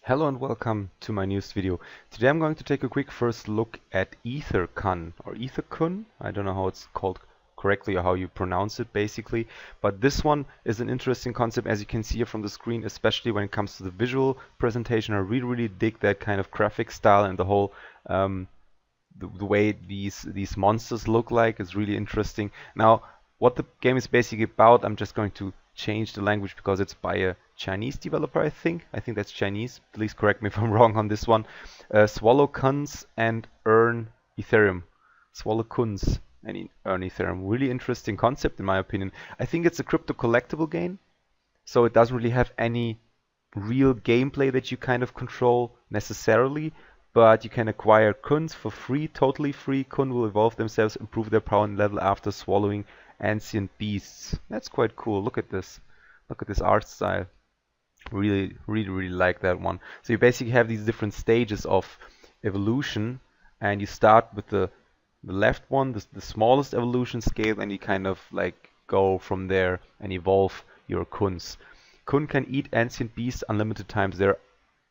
Hello and welcome to my newest video. Today I'm going to take a quick first look at Etherkun or Etherkun. I don't know how it's called correctly or how you pronounce it basically, but this one is an interesting concept, as you can see here from the screen, especially when it comes to the visual presentation. I really dig that kind of graphic style, and the whole the way these monsters look like is really interesting. Now, what the game is basically about, I'm just going to change the language because it's by a Chinese developer, I think. I think that's Chinese. Please correct me if I'm wrong on this one. Swallow kuns and earn Ethereum. Swallow kuns and earn Ethereum. Really interesting concept in my opinion. I think it's a crypto collectible game, so it doesn't really have any real gameplay that you kind of control necessarily, but you can acquire kuns for free, totally free. Kun will evolve themselves, improve their power and level after swallowing ancient beasts. That's quite cool. Look at this. Look at this art style. Really like that one. So you basically have these different stages of evolution, and you start with the left one, the smallest evolution scale, and you kind of like go from there and evolve your kuns. Kun can eat ancient beasts unlimited times. There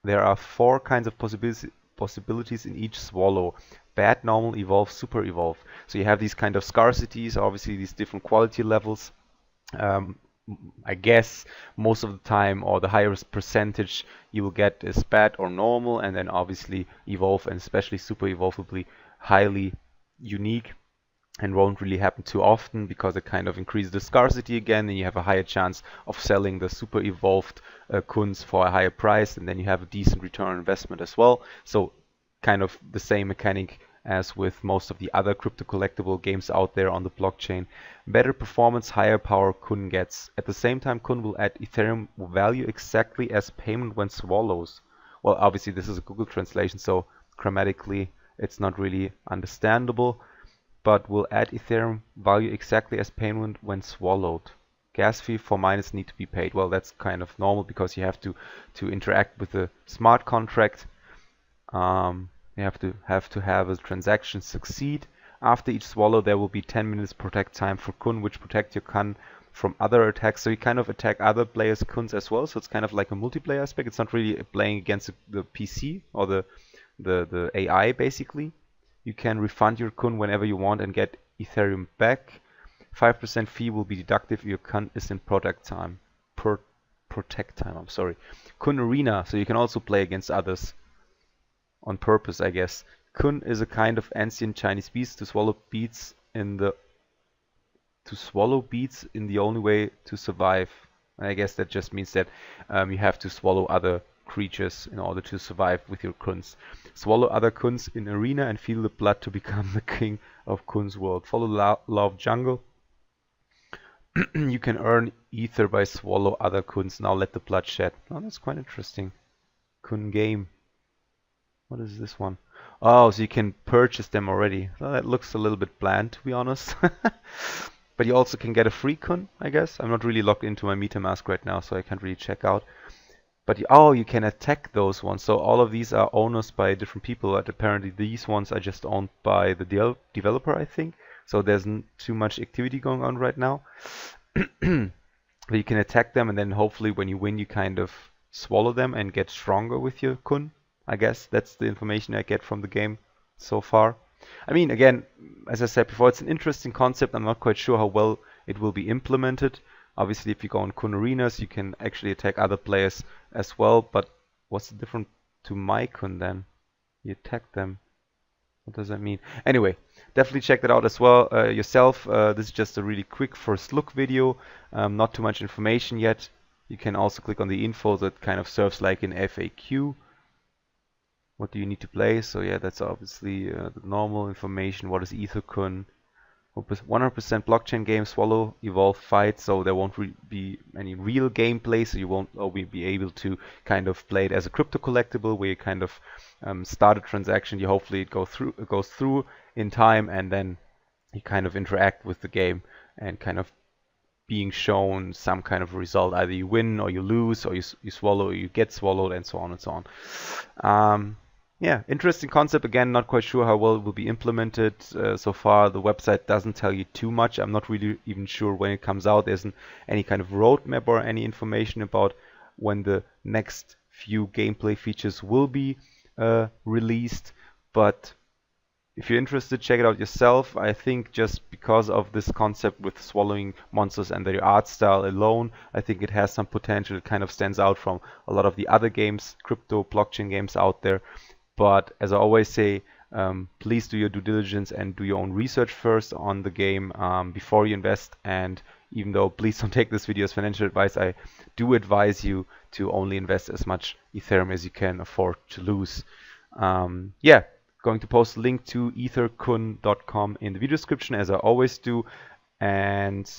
are 4 kinds of possibilities in each swallow: bad, normal, evolve, super evolve. So you have these kind of scarcities, obviously these different quality levels. I guess most of the time, or the highest percentage you will get, is bad or normal, and then obviously evolve and especially super evolve will be highly unique and won't really happen too often because it kind of increases the scarcity again, and you have a higher chance of selling the super evolved kuns for a higher price, and then you have a decent return on investment as well. So kind of the same mechanic as with most of the other crypto collectible games out there on the blockchain. Better performance, higher power kun gets. At the same time, kun will add Ethereum value exactly as payment when swallows. Well, obviously this is a Google translation, so grammatically it's not really understandable, but will add Ethereum value exactly as payment when swallowed. Gas fee for miners need to be paid. Well, that's kind of normal because you have to interact with the smart contract. You have to have a transaction succeed. After each swallow, there will be 10 minutes protect time for kun, which protect your kun from other attacks. So you kind of attack other players' kuns as well. So it's kind of like a multiplayer aspect. It's not really playing against the PC or the AI basically. You can refund your kun whenever you want and get Ethereum back. 5% fee will be deducted if your kun is in protect time. Protect time, I'm sorry. Kun Arena, so you can also play against others on purpose, I guess. Kun is a kind of ancient Chinese beast. To swallow beads in the only way to survive. I guess that just means that you have to swallow other creatures in order to survive with your kuns. Swallow other kuns in arena and feel the blood to become the king of kun's world. Follow law of jungle. You can earn ether by swallow other kuns. Now let the blood shed. Oh, that's quite interesting. Kun game. What is this one? Oh, so you can purchase them already. Well, that looks a little bit bland, to be honest. But you also can get a free kun, I guess. I'm not really logged into my MetaMask right now, so I can't really check out. But you can attack those ones. So all of these are owners by different people. But apparently these ones are just owned by the developer, I think. So there's too much activity going on right now. But you can attack them, and then hopefully when you win, you kind of swallow them and get stronger with your kun. I guess that's the information I get from the game so far. I mean, again, as I said before, it's an interesting concept. I'm not quite sure how well it will be implemented. Obviously, if you go on kun arenas, you can actually attack other players as well. But what's the difference to my kun then? You attack them. What does that mean? Anyway, definitely check that out as well yourself. This is just a really quick first look video. Not too much information yet. You can also click on the info that kind of serves like an FAQ. What do you need to play? So yeah, that's obviously the normal information. What is Etherkun? 100% blockchain game, swallow, evolve, fight. So there won't be any real gameplay. So you won't be able to kind of play it as a crypto collectible, where you kind of start a transaction. You hopefully it goes through in time, and then you kind of interact with the game and kind of being shown some kind of result. Either you win or you lose, or you swallow or you get swallowed, and so on and so on. Yeah, interesting concept. Again, not quite sure how well it will be implemented. So far, the website doesn't tell you too much. I'm not really even sure when it comes out. There isn't any kind of roadmap or any information about when the next few gameplay features will be released, but if you're interested, check it out yourself. I think just because of this concept with swallowing monsters and their art style alone, I think it has some potential. It kind of stands out from a lot of the other games, crypto, blockchain games out there. But as I always say, please do your due diligence and do your own research first on the game before you invest. And even though please don't take this video as financial advice, I do advise you to only invest as much Ethereum as you can afford to lose. Yeah. Going to post a link to etherkun.com in the video description, as I always do, and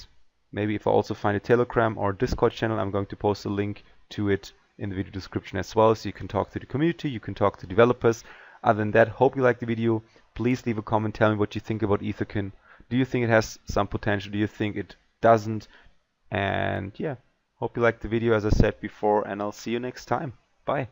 maybe if I also find a Telegram or Discord channel, I'm going to post a link to it in the video description as well, so you can talk to the community, you can talk to developers. Other than that, hope you liked the video. Please leave a comment, tell me what you think about Etherkun. Do you think it has some potential? Do you think it doesn't? And yeah, hope you liked the video, as I said before, and I'll see you next time. Bye.